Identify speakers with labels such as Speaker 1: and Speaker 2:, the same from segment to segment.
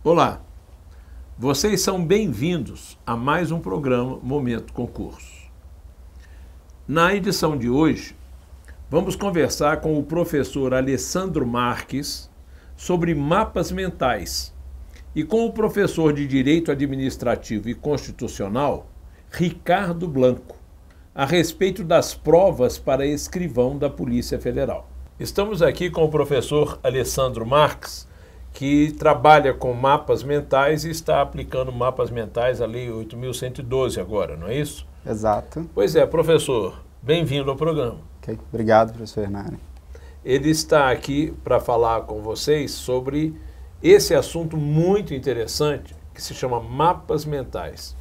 Speaker 1: Olá, vocês são bem-vindos a mais um programa Momento Concurso. Na edição de hoje, vamos conversar com o professor Alessandro Marques sobre mapas mentais e com o professor de Direito Administrativo e Constitucional, Ricardo Blanco, a respeito das provas para escrivão da Polícia Federal. Estamos aqui com o professor Alessandro Marques, que trabalha com mapas mentais e está aplicando mapas mentais à Lei 8.112 agora, não é isso?
Speaker 2: Exato.
Speaker 1: Pois é, professor, bem-vindo ao programa.
Speaker 2: Okay. Obrigado, professor Hernani.
Speaker 1: Ele está aqui para falar com vocês sobre esse assunto muito interessante que se chama mapas mentais.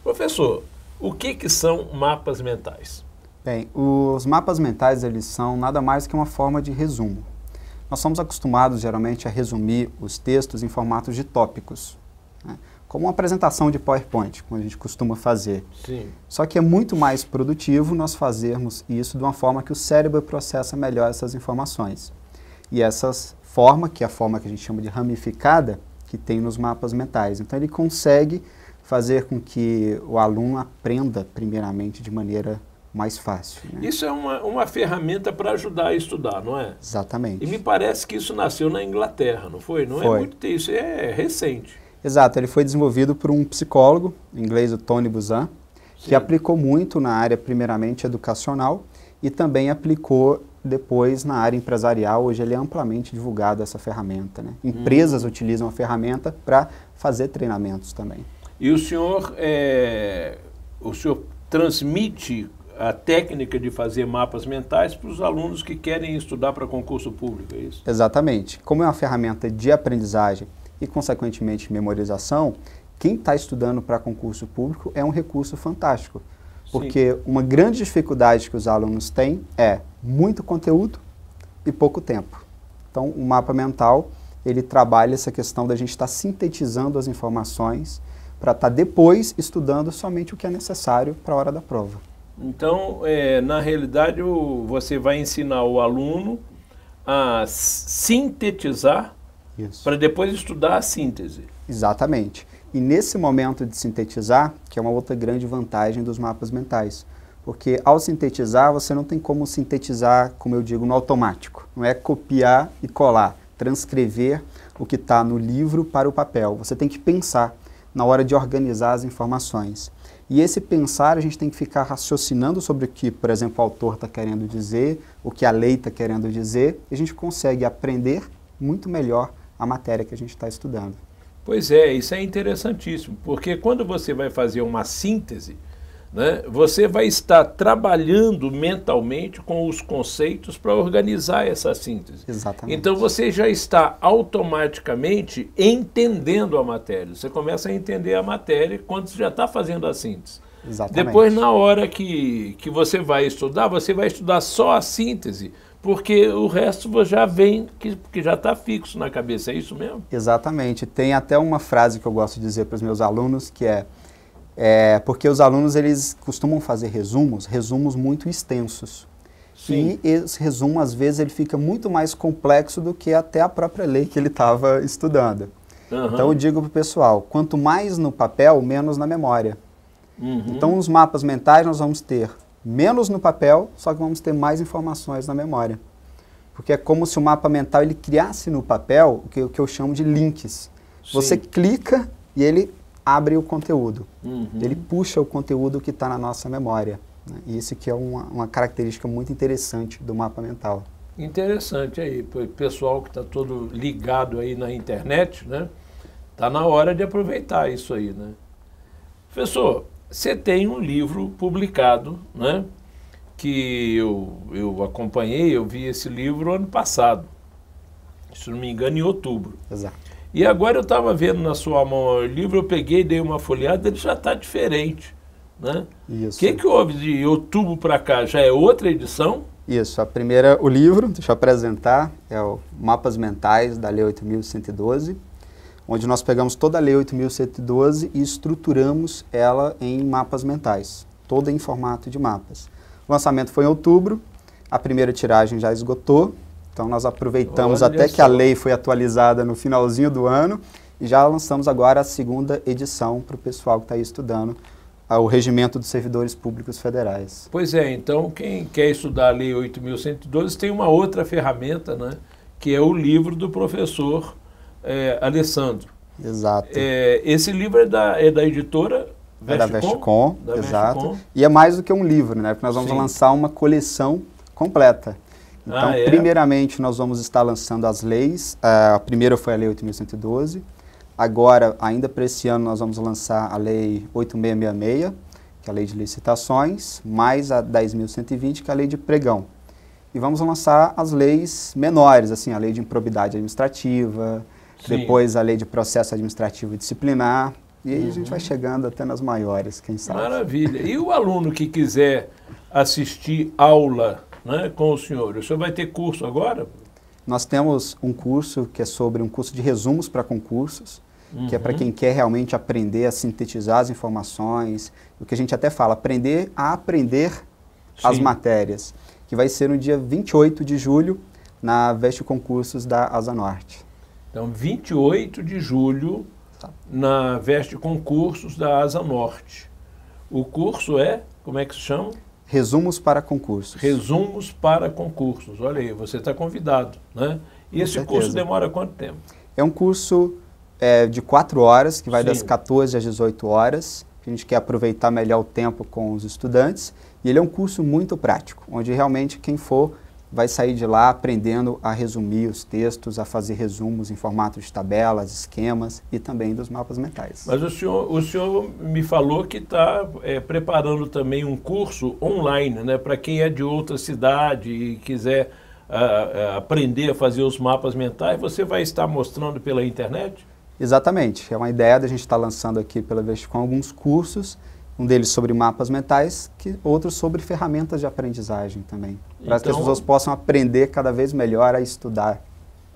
Speaker 1: Professor, o que são mapas mentais?
Speaker 2: Bem, os mapas mentais, eles são nada mais que uma forma de resumo. Nós somos acostumados, geralmente, a resumir os textos em formatos de tópicos, né? Como uma apresentação de PowerPoint, como a gente costuma fazer.
Speaker 1: Sim.
Speaker 2: Só que é muito mais produtivo nós fazermos isso de uma forma que o cérebro processa melhor essas informações. E essa forma, que é a forma que a gente chama de ramificada, que tem nos mapas mentais. Então, ele consegue fazer com que o aluno aprenda, primeiramente, de maneira mais fácil, né?
Speaker 1: Isso é uma ferramenta para ajudar a estudar, não é?
Speaker 2: Exatamente.
Speaker 1: E me parece que isso nasceu na Inglaterra, não foi? Não
Speaker 2: Foi.
Speaker 1: É muito isso, é recente.
Speaker 2: Exato, ele foi desenvolvido por um psicólogo, em inglês o Tony Buzan, que aplicou muito na área primeiramente educacional e também aplicou depois na área empresarial. Hoje ele é amplamente divulgado essa ferramenta, né? Empresas utilizam a ferramenta para fazer treinamentos também.
Speaker 1: E o senhor transmite a técnica de fazer mapas mentais para os alunos que querem estudar para concurso público, é isso?
Speaker 2: Exatamente. Como é uma ferramenta de aprendizagem e, consequentemente, memorização, quem está estudando para concurso público é um recurso fantástico. Porque uma grande dificuldade que os alunos têm é muito conteúdo e pouco tempo. Então, o mapa mental, ele trabalha essa questão da gente estar sintetizando as informações para estar depois estudando somente o que é necessário para a hora da prova.
Speaker 1: Então, na realidade, você vai ensinar o aluno a sintetizar para depois estudar a síntese.
Speaker 2: Exatamente. E nesse momento de sintetizar, que é uma outra grande vantagem dos mapas mentais, porque ao sintetizar, você não tem como sintetizar, como eu digo, no automático. Não é copiar e colar, transcrever o que está no livro para o papel. Você tem que pensar na hora de organizar as informações. E esse pensar, a gente tem que ficar raciocinando sobre o que, por exemplo, o autor está querendo dizer, o que a lei está querendo dizer, e a gente consegue aprender muito melhor a matéria que a gente está estudando.
Speaker 1: Pois é, isso é interessantíssimo, porque quando você vai fazer uma síntese, né, você vai estar trabalhando mentalmente com os conceitos para organizar essa síntese.
Speaker 2: Exatamente.
Speaker 1: Então você já está automaticamente entendendo a matéria. Você começa a entender a matéria quando você já está fazendo a síntese.
Speaker 2: Exatamente.
Speaker 1: Depois, na hora que você vai estudar só a síntese, porque o resto já vem, que já está fixo na cabeça, é isso mesmo?
Speaker 2: Exatamente. Tem até uma frase que eu gosto de dizer para os meus alunos, que porque os alunos, eles costumam fazer resumos muito extensos.
Speaker 1: Sim.
Speaker 2: E esse resumo, às vezes, ele fica muito mais complexo do que até a própria lei que ele estava estudando.
Speaker 1: Uhum.
Speaker 2: Então, eu digo para o pessoal, quanto mais no papel, menos na memória.
Speaker 1: Uhum.
Speaker 2: Então, os mapas mentais nós vamos ter menos no papel, só que vamos ter mais informações na memória. Porque é como se o mapa mental ele criasse no papel o que eu chamo de links.
Speaker 1: Sim.
Speaker 2: Você clica e ele abre o conteúdo.
Speaker 1: Uhum.
Speaker 2: Ele puxa o conteúdo que está na nossa memória, né? E isso que é uma característica muito interessante do mapa mental.
Speaker 1: Interessante aí, o pessoal que está todo ligado aí na internet, né? Está na hora de aproveitar isso aí, né? Professor, você tem um livro publicado, né? Que eu acompanhei, eu vi esse livro ano passado, se não me engano, em outubro.
Speaker 2: Exato.
Speaker 1: E agora eu estava vendo na sua mão o livro, eu peguei, dei uma folheada, ele já está diferente, né?
Speaker 2: Isso.
Speaker 1: O que houve de outubro para cá? Já é outra edição?
Speaker 2: Isso, o livro, deixa eu apresentar, é o Mapas Mentais da Lei 8.112, onde nós pegamos toda a Lei 8.112 e estruturamos ela em mapas mentais, toda em formato de mapas. O lançamento foi em outubro, a primeira tiragem já esgotou, então nós aproveitamos até que a lei foi atualizada no finalzinho do ano E já lançamos agora a segunda edição para o pessoal que está aí estudando o Regimento dos Servidores Públicos Federais.
Speaker 1: Pois é, então quem quer estudar a Lei 8.112 tem uma outra ferramenta, né, que é o livro do professor Alessandro.
Speaker 2: Exato.
Speaker 1: Esse livro é da editora Vesticom?
Speaker 2: É da Vesticom, exato.
Speaker 1: Vesticom.
Speaker 2: E é mais do que um livro, né? Porque nós vamos lançar uma coleção completa. Então, primeiramente, nós vamos estar lançando as leis. A primeira foi a Lei 8.112. Agora, ainda para esse ano, nós vamos lançar a Lei 8.666, que é a Lei de Licitações, mais a 10.120, que é a Lei de Pregão. E vamos lançar as leis menores, assim, a Lei de Improbidade Administrativa, depois a Lei de Processo Administrativo e Disciplinar, e aí a gente vai chegando até nas maiores, quem sabe.
Speaker 1: Maravilha. E o aluno que quiser assistir aula, né, com o senhor vai ter curso agora?
Speaker 2: Nós temos um curso que é sobre um curso de resumos para concursos, que é para quem quer realmente aprender a sintetizar as informações, o que a gente até fala, aprender a aprender as matérias, que vai ser no dia 28 de julho, na Veste Concursos da Asa Norte.
Speaker 1: Então, 28 de julho, na Veste Concursos da Asa Norte. O curso é, como é que se chama?
Speaker 2: Resumos para concursos.
Speaker 1: Resumos para concursos. Olha aí, você está convidado, né? E esse curso demora quanto tempo?
Speaker 2: É um curso de 4 horas, que vai das 14 às 18 horas. A gente quer aproveitar melhor o tempo com os estudantes. E ele é um curso muito prático, onde realmente quem for vai sair de lá aprendendo a resumir os textos, a fazer resumos em formato de tabelas, esquemas e também dos mapas mentais.
Speaker 1: Mas o senhor me falou que está preparando também um curso online, né, para quem é de outra cidade e quiser aprender a fazer os mapas mentais. Você vai estar mostrando pela internet?
Speaker 2: Exatamente. É uma ideia da gente estar lançando aqui pela Vesticom alguns cursos, um deles sobre mapas mentais, outros sobre ferramentas de aprendizagem também, para que as pessoas possam aprender cada vez melhor a estudar.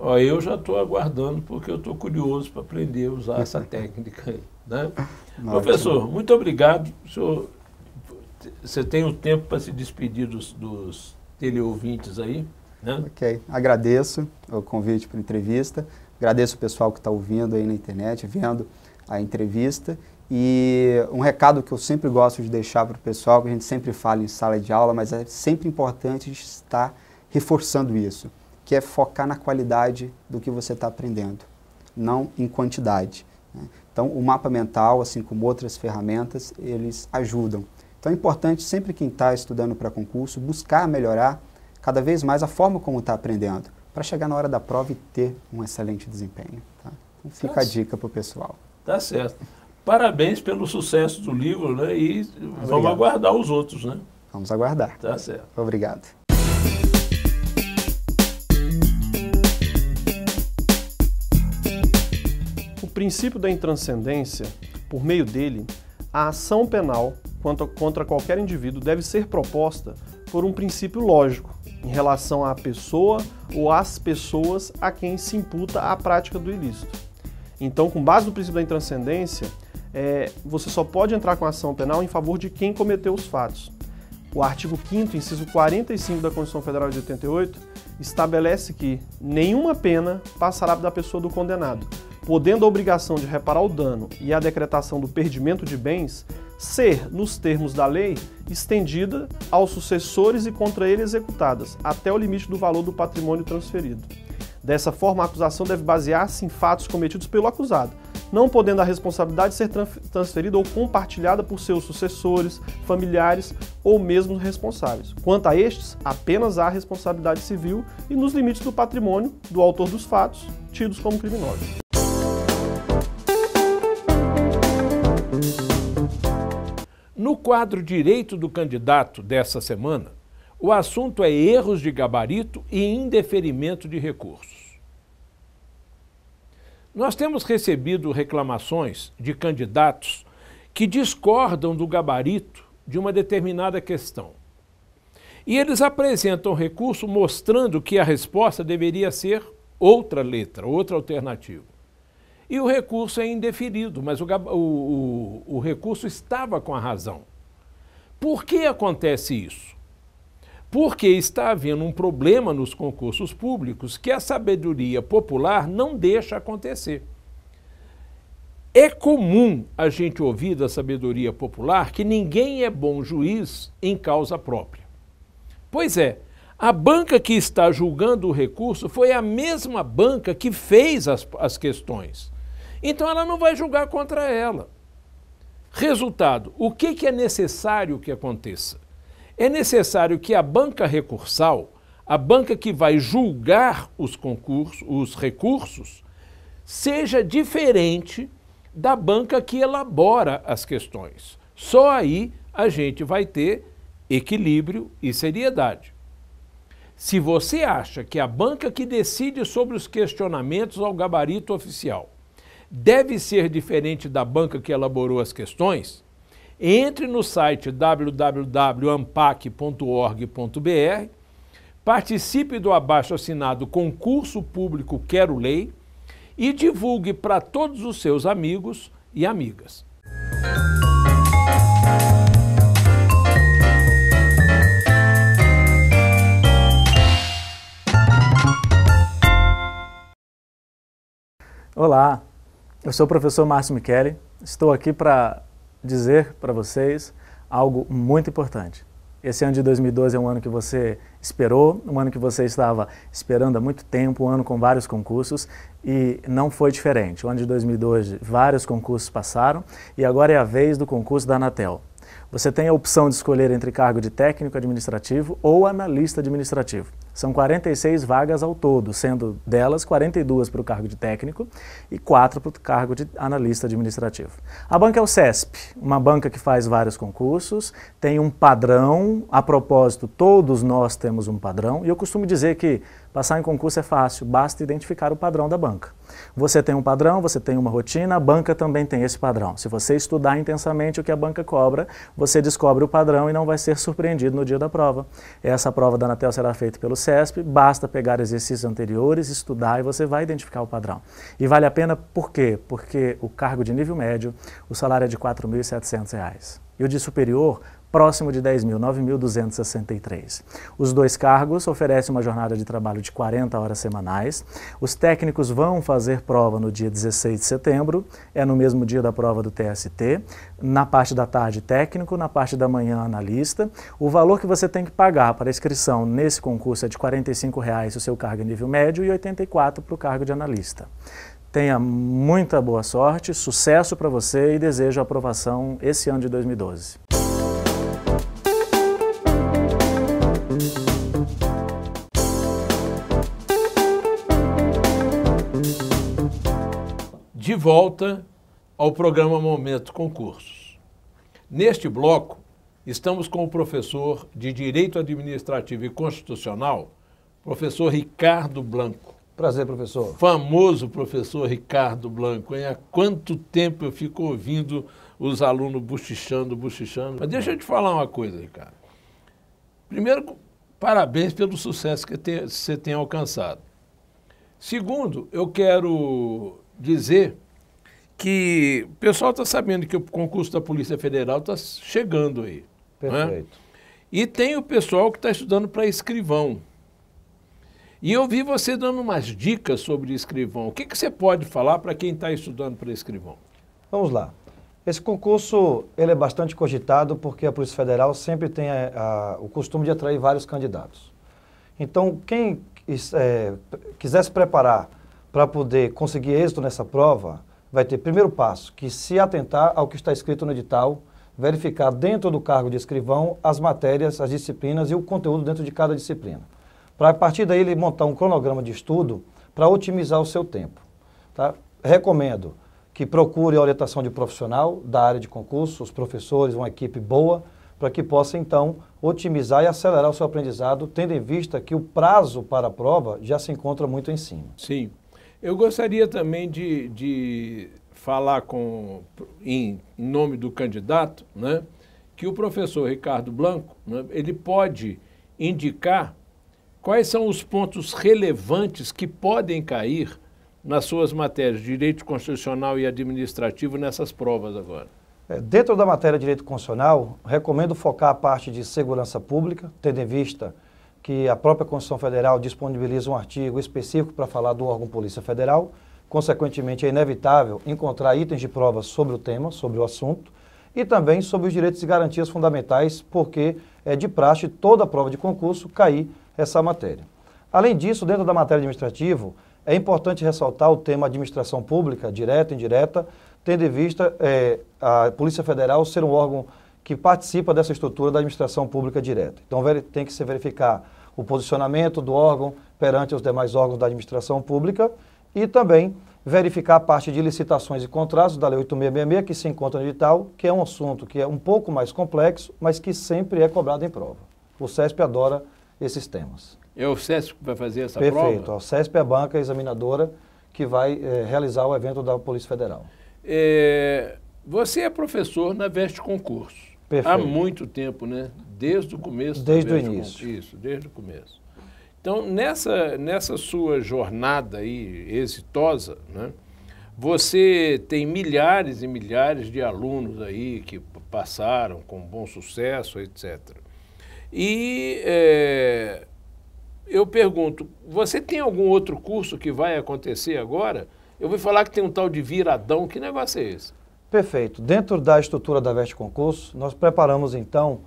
Speaker 1: Eu já estou aguardando, porque eu estou curioso para aprender a usar essa técnica aí, né? Professor, muito obrigado. Você tem o tempo para se despedir dos teleouvintes aí, né?
Speaker 2: Ok, agradeço o convite para a entrevista, agradeço o pessoal que está ouvindo aí na internet, vendo a entrevista. E um recado que eu sempre gosto de deixar para o pessoal, que a gente sempre fala em sala de aula, mas é sempre importante a gente estar reforçando isso, que é focar na qualidade do que você está aprendendo, não em quantidade, né? Então, o mapa mental, assim como outras ferramentas, eles ajudam. Então, é importante sempre quem está estudando para concurso buscar melhorar cada vez mais a forma como está aprendendo, para chegar na hora da prova e ter um excelente desempenho. Tá? Então, fica a dica para o pessoal.
Speaker 1: Tá certo. Parabéns pelo sucesso do livro, né? E vamos aguardar os outros, né?
Speaker 2: Vamos aguardar.
Speaker 1: Tá certo.
Speaker 2: Obrigado.
Speaker 3: O princípio da intranscendência, por meio dele, a ação penal contra qualquer indivíduo deve ser proposta por um princípio lógico em relação à pessoa ou às pessoas a quem se imputa a prática do ilícito. Então, com base no princípio da intranscendência, você só pode entrar com ação penal em favor de quem cometeu os fatos. O artigo 5º, inciso 45 da Constituição Federal de 88, estabelece que nenhuma pena passará da pessoa do condenado, podendo a obrigação de reparar o dano e a decretação do perdimento de bens ser, nos termos da lei, estendida aos sucessores e contra ele executadas, até o limite do valor do patrimônio transferido. Dessa forma, a acusação deve basear-se em fatos cometidos pelo acusado, não podendo a responsabilidade ser transferida ou compartilhada por seus sucessores, familiares ou mesmo responsáveis. Quanto a estes, apenas há responsabilidade civil e nos limites do patrimônio do autor dos fatos, tidos como criminosos.
Speaker 1: No quadro Direito do Candidato dessa semana, o assunto é erros de gabarito e indeferimento de recursos. Nós temos recebido reclamações de candidatos que discordam do gabarito de uma determinada questão. E eles apresentam recurso mostrando que a resposta deveria ser outra letra, outra alternativa. E o recurso é indeferido, mas o recurso estava com a razão. Por que acontece isso? Porque está havendo um problema nos concursos públicos que a sabedoria popular não deixa acontecer. É comum a gente ouvir da sabedoria popular que ninguém é bom juiz em causa própria. Pois é, a banca que está julgando o recurso foi a mesma banca que fez as questões. Então ela não vai julgar contra ela. Resultado, o que é necessário que aconteça? É necessário que a banca recursal, a banca que vai julgar os recursos, seja diferente da banca que elabora as questões. Só aí a gente vai ter equilíbrio e seriedade. Se você acha que a banca que decide sobre os questionamentos ao gabarito oficial deve ser diferente da banca que elaborou as questões, entre no site www.ampac.org.br, participe do abaixo-assinado Concurso Público Quero Lei e divulgue para todos os seus amigos e amigas.
Speaker 4: Olá, eu sou o professor Márcio Michele. Estou aqui para dizer para vocês algo muito importante. Esse ano de 2012 é um ano que você esperou, um ano que você estava esperando há muito tempo, um ano com vários concursos e não foi diferente. O ano de 2012, vários concursos passaram e agora é a vez do concurso da Anatel. Você tem a opção de escolher entre cargo de técnico administrativo ou analista administrativo. São 46 vagas ao todo, sendo delas 42 para o cargo de técnico e 4 para o cargo de analista administrativo. A banca é o CESP, uma banca que faz vários concursos, tem um padrão, a propósito, todos nós temos um padrão, e eu costumo dizer que passar em concurso é fácil, basta identificar o padrão da banca. Você tem um padrão, você tem uma rotina, a banca também tem esse padrão. Se você estudar intensamente o que a banca cobra, você descobre o padrão e não vai ser surpreendido no dia da prova. Essa prova da Anatel será feita pelo CESP, basta pegar exercícios anteriores, estudar e você vai identificar o padrão. E vale a pena por quê? Porque o cargo de nível médio, o salário é de R$ 4.700. E o de superior, próximo de 10 mil, 9.263. Os dois cargos oferecem uma jornada de trabalho de 40 horas semanais. Os técnicos vão fazer prova no dia 16 de setembro, é no mesmo dia da prova do TST, na parte da tarde técnico, na parte da manhã analista. O valor que você tem que pagar para a inscrição nesse concurso é de R$ 45,00 se o seu cargo é nível médio e R$ 84,00 para o cargo de analista. Tenha muita boa sorte, sucesso para você e desejo a aprovação esse ano de 2012.
Speaker 1: De volta ao programa Momento Concursos. Neste bloco, estamos com o professor de Direito Administrativo e Constitucional, professor Ricardo Blanco.
Speaker 5: Prazer, professor.
Speaker 1: Famoso professor Ricardo Blanco, hein? Há quanto tempo eu fico ouvindo os alunos bochichando. Mas deixa eu te falar uma coisa, Ricardo. Primeiro, parabéns pelo sucesso que você tem alcançado. Segundo, eu quero dizer que o pessoal está sabendo que o concurso da Polícia Federal está chegando aí.
Speaker 5: Perfeito.
Speaker 1: Né? E tem o pessoal que está estudando para escrivão. E eu vi você dando umas dicas sobre escrivão. O que você pode falar para quem está estudando para escrivão?
Speaker 5: Vamos lá. Esse concurso ele é bastante cogitado porque a Polícia Federal sempre tem o costume de atrair vários candidatos. Então, quem quiser se preparar para poder conseguir êxito nessa prova, vai ter, primeiro passo, que se atentar ao que está escrito no edital, verificar dentro do cargo de escrivão as matérias, as disciplinas e o conteúdo dentro de cada disciplina. Para a partir daí ele montar um cronograma de estudo para otimizar o seu tempo. Tá? Recomendo que procure a orientação de profissional da área de concurso, os professores, uma equipe boa, para que possa então otimizar e acelerar o seu aprendizado, tendo em vista que o prazo para a prova já se encontra muito em cima.
Speaker 1: Sim. Eu gostaria também de falar em nome do candidato, né, que o professor Ricardo Blanco, né, ele pode indicar quais são os pontos relevantes que podem cair nas suas matérias de direito constitucional e administrativo nessas provas agora.
Speaker 5: Dentro da matéria de direito constitucional, recomendo focar a parte de segurança pública, tendo em vista que a própria Constituição Federal disponibiliza um artigo específico para falar do órgão Polícia Federal, consequentemente é inevitável encontrar itens de prova sobre o tema, sobre o assunto, e também sobre os direitos e garantias fundamentais, porque é de praxe toda a prova de concurso cair essa matéria. Além disso, dentro da matéria administrativa, é importante ressaltar o tema administração pública, direta e indireta, tendo em vista a Polícia Federal ser um órgão que participa dessa estrutura da administração pública direta. Então tem que se verificar o posicionamento do órgão perante os demais órgãos da administração pública e também verificar a parte de licitações e contratos da Lei 8666, que se encontra no edital, que é um assunto que é um pouco mais complexo, mas que sempre é cobrado em prova. O CESP adora esses temas.
Speaker 1: É o CESP que vai fazer essa prova?
Speaker 5: Perfeito. O CESP é a banca examinadora que vai realizar o evento da Polícia Federal.
Speaker 1: Você é professor na Veste Concurso.
Speaker 5: Perfeito.
Speaker 1: Há muito tempo, né? Desde o começo.
Speaker 5: Desde o início.
Speaker 1: Isso, desde o começo. Então, nessa sua jornada aí exitosa, né, você tem milhares e milhares de alunos aí que passaram com bom sucesso, etc. E eu pergunto, você tem algum outro curso que vai acontecer agora? Eu vou falar que tem um tal de viradão, que negócio é esse?
Speaker 5: Perfeito. Dentro da estrutura da Veste Concurso, nós preparamos então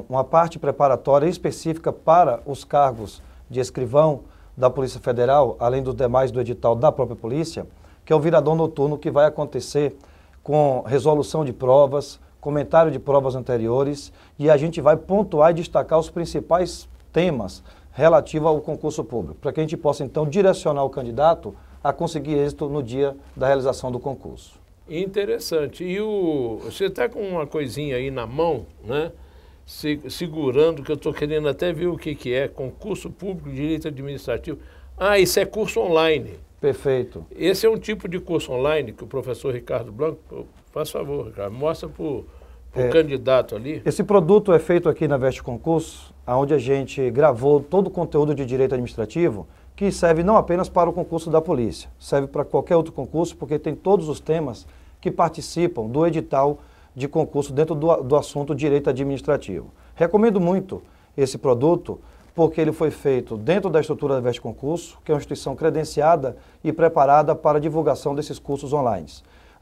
Speaker 5: uma parte preparatória específica para os cargos de escrivão da Polícia Federal, além dos demais do edital da própria Polícia, que é o viradão noturno que vai acontecer com resolução de provas, comentário de provas anteriores, e a gente vai pontuar e destacar os principais temas relativos ao concurso público, para que a gente possa então direcionar o candidato a conseguir êxito no dia da realização do concurso.
Speaker 1: Interessante. E você está com uma coisinha aí na mão, né? Segurando, que eu estou querendo até ver o que é, concurso público de direito administrativo. Ah, isso é curso online.
Speaker 5: Perfeito.
Speaker 1: Esse é um tipo de curso online que o professor Ricardo Blanco, faz favor, Ricardo, mostra para o candidato ali.
Speaker 5: Esse produto é feito aqui na Veste Concurso, onde a gente gravou todo o conteúdo de direito administrativo, que serve não apenas para o concurso da polícia, serve para qualquer outro concurso, porque tem todos os temas que participam do edital de concurso dentro do assunto direito administrativo. Recomendo muito esse produto, porque ele foi feito dentro da estrutura da Veste Concurso, que é uma instituição credenciada e preparada para a divulgação desses cursos online.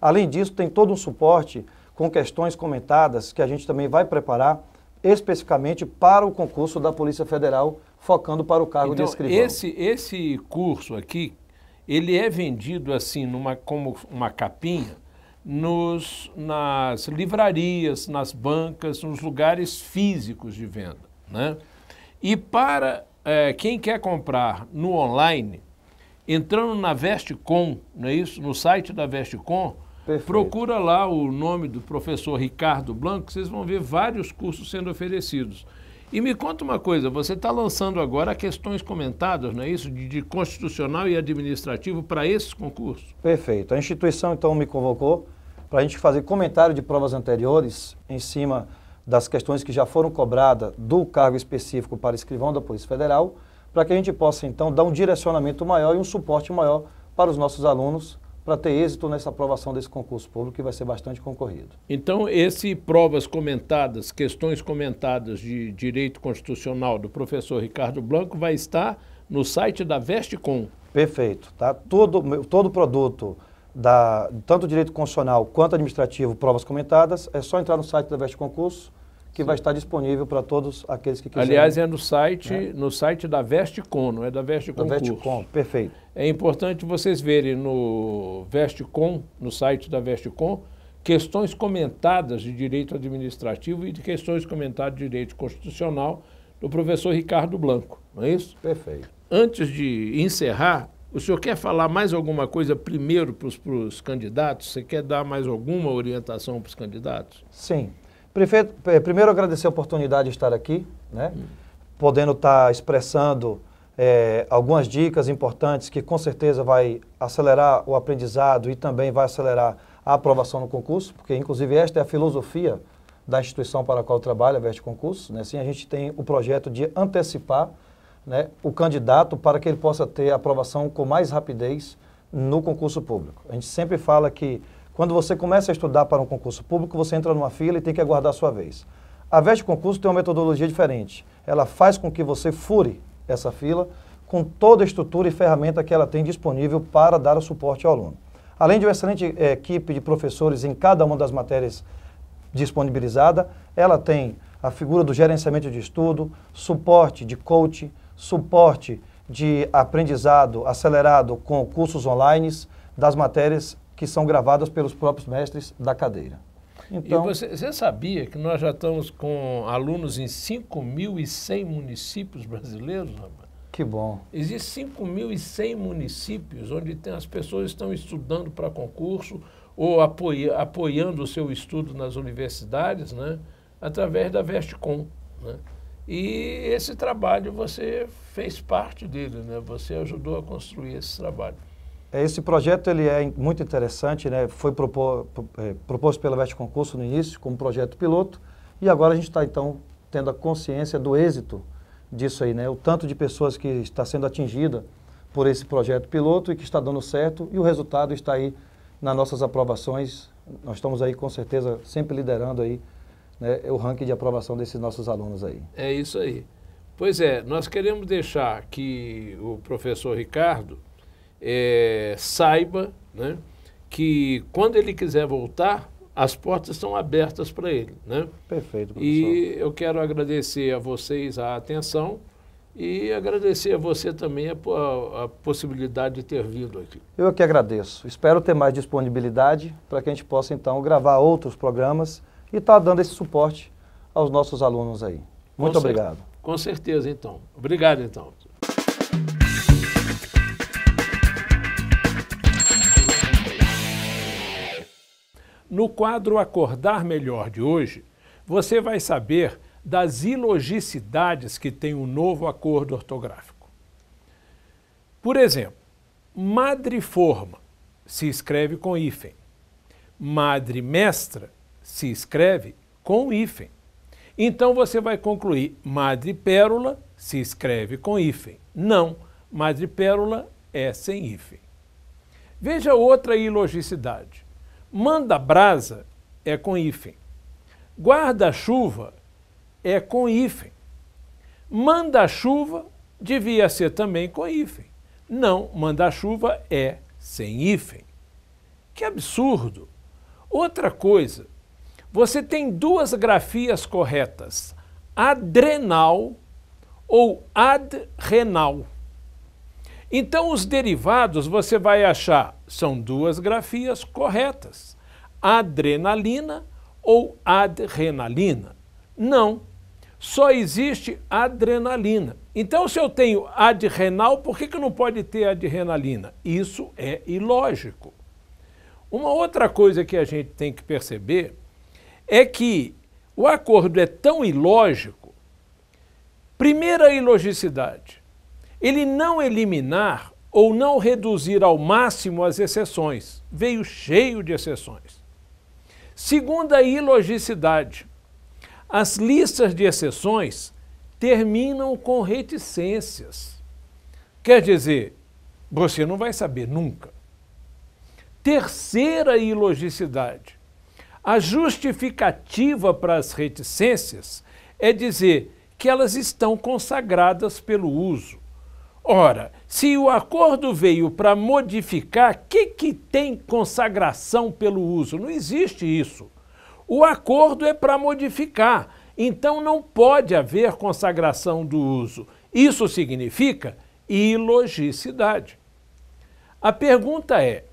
Speaker 5: Além disso, tem todo um suporte com questões comentadas que a gente também vai preparar especificamente para o concurso da Polícia Federal, focando para o cargo de escrivão.
Speaker 1: Esse curso aqui, ele é vendido assim, como uma capinha, nas livrarias, nas bancas, nos lugares físicos de venda, né? E para quem quer comprar no online, entrando na Vestecom, não é isso? No site da Vestecom, procura lá o nome do professor Ricardo Blanco, vocês vão ver vários cursos sendo oferecidos. E me conta uma coisa, você está lançando agora questões comentadas, não é isso? De constitucional e administrativo para esses concursos?
Speaker 5: Perfeito. A instituição, então, me convocou para a gente fazer comentário de provas anteriores em cima das questões que já foram cobradas do cargo específico para escrivão da Polícia Federal, para que a gente possa, então, dar um direcionamento maior e um suporte maior para os nossos alunos, para ter êxito nessa aprovação desse concurso público, que vai ser bastante concorrido.
Speaker 1: Então, esse provas comentadas, questões comentadas de direito constitucional do professor Ricardo Blanco vai estar no site da Vestecom.
Speaker 5: Perfeito. Tá? Todo produto, tanto direito constitucional quanto administrativo, provas comentadas, é só entrar no site da Veste Concurso, que vai estar disponível para todos aqueles que quiserem.
Speaker 1: Aliás, é no site da Vestecom, não é da Veste Concurso.
Speaker 5: Da Vestecom, perfeito.
Speaker 1: É importante vocês verem no Vestecom, no site da Vestecom, questões comentadas de direito administrativo e de questões comentadas de direito constitucional do professor Ricardo Blanco, não é isso?
Speaker 5: Perfeito.
Speaker 1: Antes de encerrar, o senhor quer falar mais alguma coisa primeiro para os candidatos? Você quer dar mais alguma orientação para os candidatos?
Speaker 5: Sim. Primeiro, agradecer a oportunidade de estar aqui, né? Podendo estar expressando algumas dicas importantes que com certeza vai acelerar o aprendizado e também vai acelerar a aprovação no concurso, porque inclusive esta é a filosofia da instituição para a qual eu trabalho, a Veste Concurso, né? Assim, a gente tem o projeto de antecipar, né, o candidato para que ele possa ter a aprovação com mais rapidez no concurso público. A gente sempre fala que quando você começa a estudar para um concurso público, você entra numa fila e tem que aguardar a sua vez. A Veste Concurso tem uma metodologia diferente. Ela faz com que você fure essa fila com toda a estrutura e ferramenta que ela tem disponível para dar o suporte ao aluno. Além de uma excelente equipe de professores em cada uma das matérias disponibilizada, ela tem a figura do gerenciamento de estudo, suporte de coach, suporte de aprendizado acelerado com cursos online das matérias que são gravadas pelos próprios mestres da cadeira.
Speaker 1: Então, e você sabia que nós já estamos com alunos em 5.100 municípios brasileiros, rapaz?
Speaker 5: Que bom.
Speaker 1: Existem 5.100 municípios onde as pessoas estão estudando para concurso ou apoiando o seu estudo nas universidades, né, através da Vestcom, né? E esse trabalho você fez parte dele, né? Você ajudou a construir esse trabalho.
Speaker 5: Esse projeto ele é muito interessante, né? Foi proposto pela Vestcom Concurso no início como projeto piloto e agora a gente está então tendo a consciência do êxito disso aí, né? O tanto de pessoas que está sendo atingida por esse projeto piloto e que está dando certo e o resultado está aí nas nossas aprovações. Nós estamos aí com certeza sempre liderando aí, né, o ranking de aprovação desses nossos alunos aí.
Speaker 1: É isso aí. Pois é, nós queremos deixar que o professor Ricardo saiba, né, que quando ele quiser voltar, as portas estão abertas para ele, né?
Speaker 5: Perfeito, professor.
Speaker 1: E eu quero agradecer a vocês a atenção e agradecer a você também a possibilidade de ter vindo aqui.
Speaker 5: Eu é que agradeço. Espero ter mais disponibilidade para que a gente possa então gravar outros programas e estar dando esse suporte aos nossos alunos aí. Muito obrigado.
Speaker 1: Com certeza, então. Obrigado, então. No quadro Acordar Melhor de hoje, você vai saber das ilogicidades que tem o novo acordo ortográfico. Por exemplo, madre-forma se escreve com hífen. Madre-mestra se escreve com hífen. Então você vai concluir madre-pérola se escreve com hífen. Não, madre-pérola é sem hífen. Veja outra ilogicidade. Manda-brasa é com hífen. Guarda-chuva é com hífen. Manda-chuva devia ser também com hífen. Não, manda-chuva é sem hífen. Que absurdo! Outra coisa, você tem duas grafias corretas, adrenal ou adrenal. Então, os derivados você vai achar, são duas grafias corretas, adrenalina ou adrenalina. Não, só existe adrenalina. Então, se eu tenho adrenal, por que não pode ter adrenalina? Isso é ilógico. Uma outra coisa que a gente tem que perceber é que o acordo é tão ilógico. Primeira ilogicidade, ele não eliminar ou não reduzir ao máximo as exceções. Veio cheio de exceções. Segunda ilogicidade, as listas de exceções terminam com reticências. Quer dizer, você não vai saber nunca. Terceira ilogicidade, a justificativa para as reticências é dizer que elas estão consagradas pelo uso. Ora, se o acordo veio para modificar, o que tem consagração pelo uso? Não existe isso. O acordo é para modificar, então não pode haver consagração do uso. Isso significa ilogicidade. A pergunta é,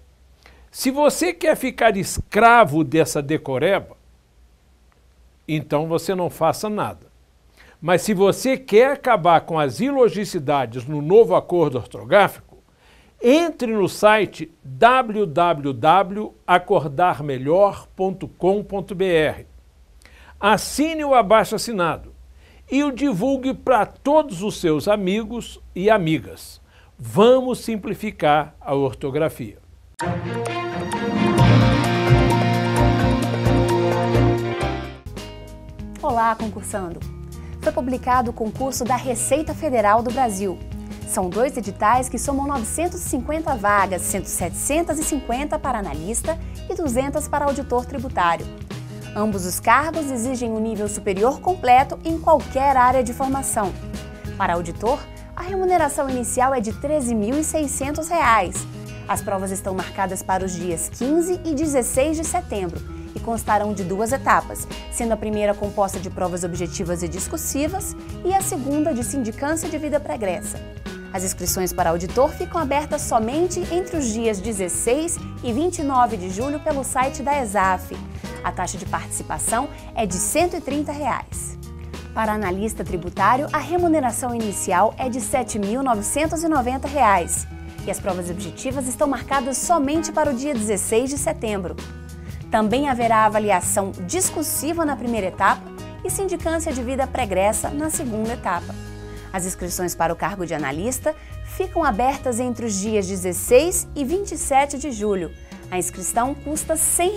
Speaker 1: se você quer ficar escravo dessa decoreba, então você não faça nada. Mas se você quer acabar com as ilogicidades no novo acordo ortográfico, entre no site www.acordarmelhor.com.br, assine o abaixo-assinado e o divulgue para todos os seus amigos e amigas. Vamos simplificar a ortografia.
Speaker 6: Olá, concursando! Foi publicado o concurso da Receita Federal do Brasil. São 2 editais que somam 950 vagas, sendo 750 para analista e 200 para auditor tributário. Ambos os cargos exigem um nível superior completo em qualquer área de formação. Para auditor, a remuneração inicial é de R$ 13.600. As provas estão marcadas para os dias 15 e 16 de setembro e constarão de 2 etapas, sendo a primeira composta de provas objetivas e discursivas e a segunda de sindicância de vida pregressa. As inscrições para auditor ficam abertas somente entre os dias 16 e 29 de julho pelo site da ESAF. A taxa de participação é de R$ 130. Para analista tributário, a remuneração inicial é de R$ 7.990 e as provas objetivas estão marcadas somente para o dia 16 de setembro. Também haverá avaliação discursiva na primeira etapa e sindicância de vida pregressa na segunda etapa. As inscrições para o cargo de analista ficam abertas entre os dias 16 e 27 de julho. A inscrição custa R$ 100.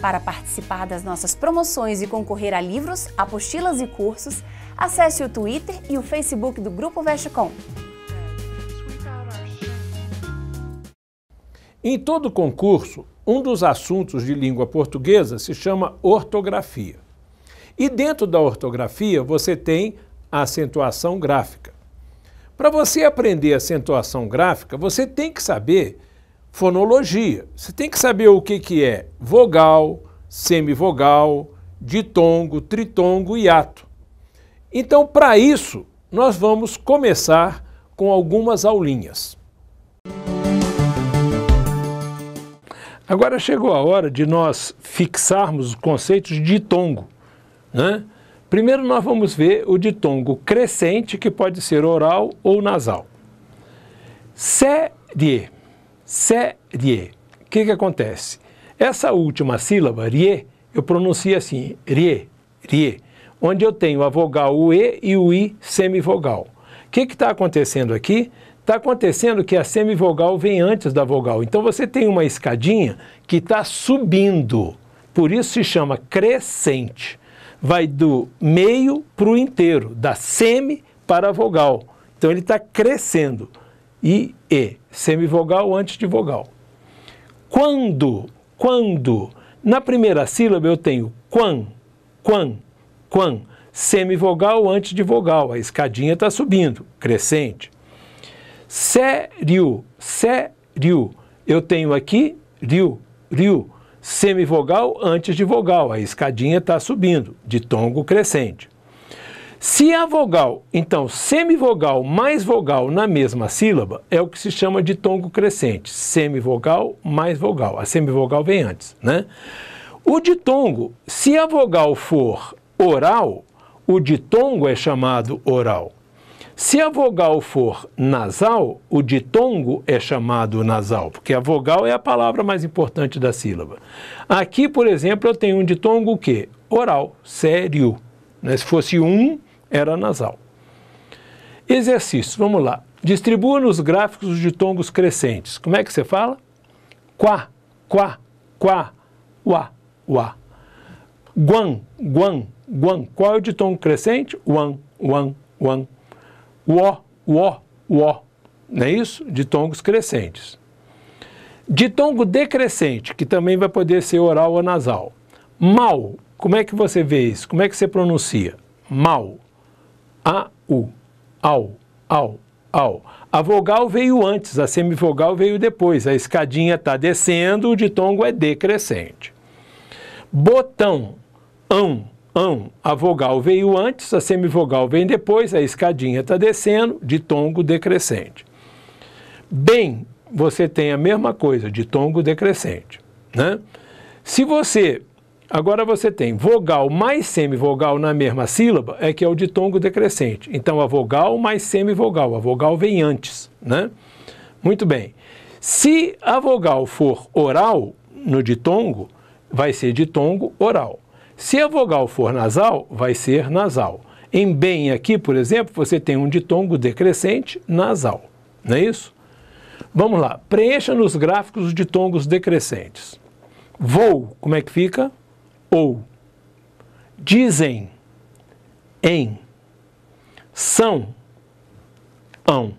Speaker 6: Para participar das nossas promoções e concorrer a livros, apostilas e cursos, acesse o Twitter e o Facebook do Grupo Vestcom.
Speaker 1: Em todo concurso, um dos assuntos de língua portuguesa se chama ortografia. E dentro da ortografia você tem a acentuação gráfica. Para você aprender acentuação gráfica, você tem que saber fonologia. Você tem que saber o que é vogal, semivogal, ditongo, tritongo e hiato. Então, para isso, nós vamos começar com algumas aulinhas. Agora chegou a hora de nós fixarmos os conceitos de ditongo, né? Primeiro nós vamos ver o ditongo crescente, que pode ser oral ou nasal. Série. Série. O que acontece? Essa última sílaba, rie, eu pronuncio assim, rie, rie, onde eu tenho a vogal o E e o I semivogal. O que está acontecendo aqui? Está acontecendo que a semivogal vem antes da vogal. Então você tem uma escadinha que está subindo, por isso se chama crescente. Vai do meio para o inteiro, da semi para a vogal. Então ele está crescendo. I, E, semivogal antes de vogal. Quando, na primeira sílaba eu tenho quan, semivogal antes de vogal, a escadinha está subindo, crescente. Sério, eu tenho aqui riu, semivogal antes de vogal, a escadinha está subindo, ditongo crescente. Se a vogal, então, semivogal mais vogal na mesma sílaba, é o que se chama de ditongo crescente, semivogal mais vogal, a semivogal vem antes, né? O ditongo, se a vogal for oral, o ditongo é chamado oral. Se a vogal for nasal, o ditongo é chamado nasal, porque a vogal é a palavra mais importante da sílaba. Aqui, por exemplo, eu tenho um ditongo o quê? Oral, sério. Né? Se fosse era nasal. Exercício, vamos lá. Distribua nos gráficos os ditongos crescentes. Como é que você fala? Quá, uá. Guan. Qual é o ditongo crescente? Uan. Uó. Não é isso? Ditongos crescentes. Ditongo decrescente, que também vai poder ser oral ou nasal. Mal. Como é que você vê isso? Como é que você pronuncia? Mal. A-U. Au. A vogal veio antes, a semivogal veio depois. A escadinha está descendo, o ditongo é decrescente. Botão. A vogal veio antes, a semivogal vem depois, a escadinha está descendo, ditongo decrescente. Bem, você tem a mesma coisa, ditongo decrescente, né? Agora você tem vogal mais semivogal na mesma sílaba, é que é o ditongo decrescente. Então, a vogal mais semivogal, a vogal vem antes, né? Muito bem. Se a vogal for oral no ditongo, vai ser ditongo oral. Se a vogal for nasal, vai ser nasal. Em bem aqui, por exemplo, você tem um ditongo decrescente nasal, não é isso? Vamos lá, preencha nos gráficos os ditongos decrescentes. Vou, como é que fica? Ou. Dizem, em. São, ão.